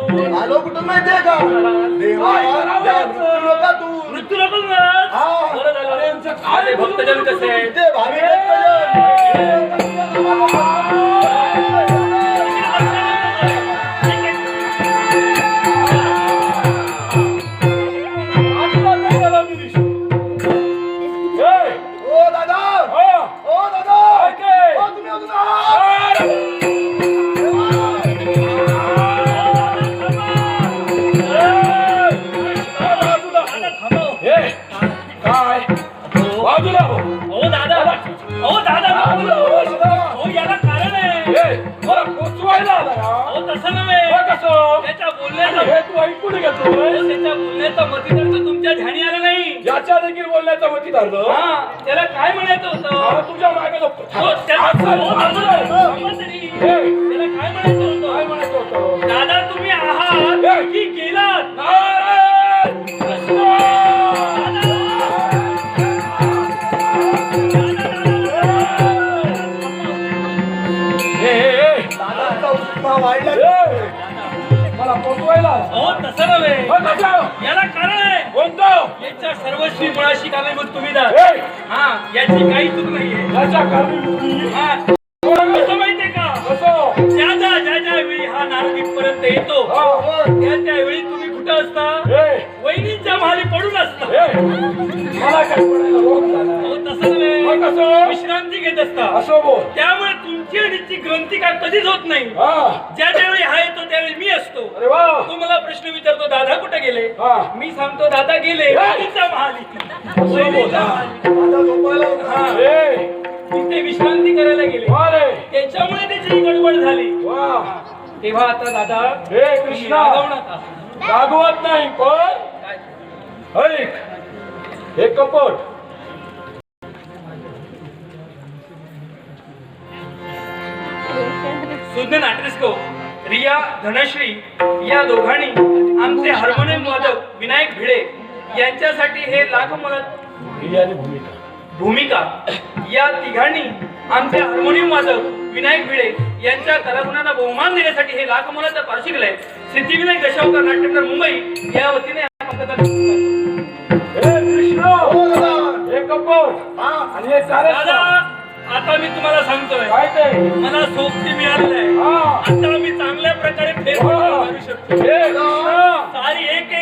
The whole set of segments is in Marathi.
कुठून आलो कुठून माहितीये का देवा मृत्यू नको बरं झालं आले भक्तजन कसे आहेत ते भावी भक्तजन तुमच्या ध्यानी आलं नाही याच्या देखील बोलण्याचं मती धरलं त्याला काय म्हणायचं होतं तुझ्या मागे त्याला काय म्हणायचं होतं दादा तुम्ही आहात की गेलात मला पोचवायला तसं नव्हे याला कारण आहे कोणतं याच्या सर्वस्वी मुळाशी कारणीभूत तुम्ही याची काही चूक नाहीये कसं माहितीये का ज्या ज्या वेळी हा नारद इथपर्यंत येतो त्या वेळी तुम्ही कुठं असता वहिनींच्या महाली पडून असता मला काय तसं नव्हे विश्रांती घेत असता त्यामुळे तुमची आणि ती ग्रंथी काय कधीच होत नाही ज्या ज्यावेळी हा येतो त्यावेळी मी असतो तुम्हाला प्रश्न विचारतो दादा कुठे गेले मी सांगतो दादा गेले वहिनींच्या महाली तिथे विश्रांती करायला गेले त्याच्यामुळे त्याची गडबड झाली तेव्हा आता दादा हे कृष्णा रागवत नाही पण ऐक हे कपट सुज्ञ नाट्यस्को रिया धनश्री या दोघांनी आमचे हार्मोनियम वादक विनायक भिडे यांच्यासाठी हे लाख मोलात भूमिका या तिघांनी आमचे हार्मोनियम वादक विनायक भिडे यांच्या कलागुणांना बहुमान देण्यासाठी हे लाख मोलाचं पार्श्विक केलंय सिद्धिविनायक दशावतार नाट्यमंडळ मुंबई या वतीने आता मी तुम्हाला सांगतोय मला सोबती मिळालेलं आहे आता मी चांगल्या प्रकारे मारू शकतो सारी एक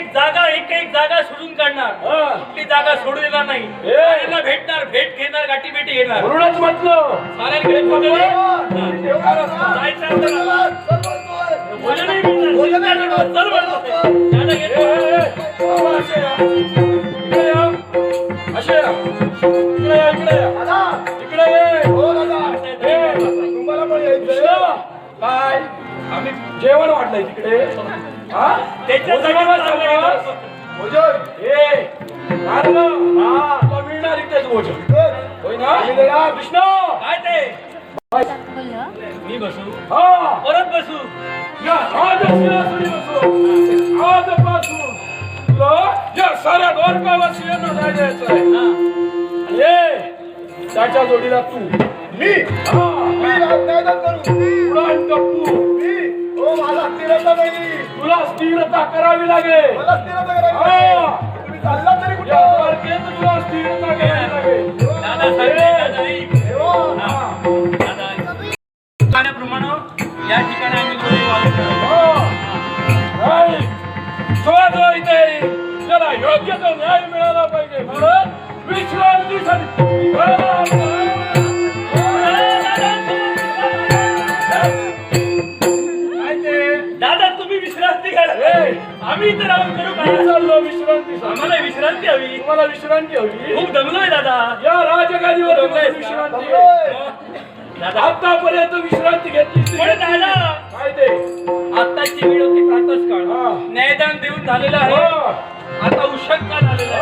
जागा सोडून काढणार कुठली जागा सोडू देणार नाही भेटणार भेट घेणार गाठी भेटी घेणार म्हणूनच म्हटलं साऱ्यांकडे काय आम्ही जेवण वाटलंय तिकडे मिळणार इथेच भोजन होय ना कृष्ण काय ते मी बसू परत बसू आजपासून तुला या साऱ्या द्वारकावासियांना जायचं आहे त्याच्या जोडीला तू मी उडान टप्पू मला स्थिरता नाही तुला स्थिरता करावी लागेल मला स्थिरता करावी तुम्ही चालला तरी कुठे तुला स्थिरता घ्यावी लागेल दादा या ठिकाणी आम्ही इथे त्याला योग्य तो न्याय मिळाला पाहिजे म्हणून विश्रांतीसाठी दादा तुम्ही विश्रांती घ्या आम्ही इथे राहून करू काय चाललो विश्रांती आम्हाला विश्रांती हवी तुम्हाला विश्रांती हवी खूप दमलोय दादा या राजगादीवर विश्रांती आतापर्यंत विश्रांती घेतली दादा काय ते आताची वेळ होती प्रातःकाळ न्यायदान देऊन झालेलं आहे आता उशक्का झालेला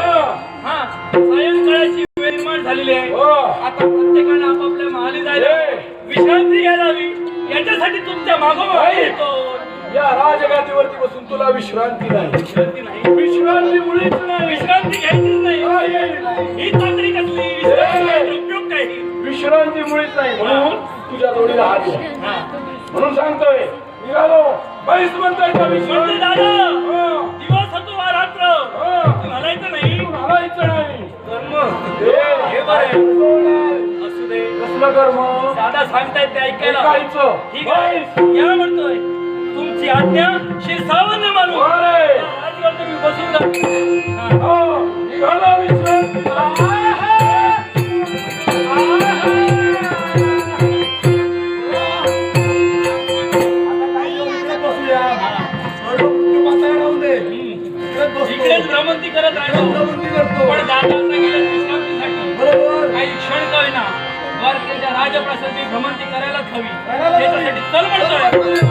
आहे सायंकाळाची वेळ निर्माण झालेली आहे आता प्रत्येकाने आपापल्या महाली जायला विश्रांती घ्यायला हवी याच्यासाठी तुमच्या मागोमाग येतो या राजगादीवरती बसून तुला विश्रांती नाही विश्रांती मुळीच नाही विश्रांती घ्यायचीच नाही ही चांगली कसली विश्रांती उपयोग काही विश्रांती मुळीच नाही म्हणून तुझ्या जोडीला हात घ्या म्हणून सांगतोय निघालो बैस म्हणताय का म्हणजे विश्रांती? दादा हा. दिवस होतो वा रात्र हा. तू घालायचं नाही घालायचं नाही. कर्म हे हे बरं असू दे कसलं कर्म? दादा सांगतायत ते ऐकायला ऐकायचं. ठीक आहे या म्हणतोय तुमची आज्ञा श्री सावंत मानू अरे. आजवर तुम्ही बसून जा हा. हा, निघाला विश्रांतीला. बसूया सर्व कुटुंब बसायला राहून दे इकडेच बसतो. इकडेच भ्रमंती करत राहिलो भ्रमंती करतो. पण दादांना गेलं विश्रांतीसाठी बरोबर काही क्षण का होईना द्वारकेच्या राजप्रसंगी भ्रमंती करायलाच हवी करायला हवी. त्याच्यासाठी चल म्हणतोय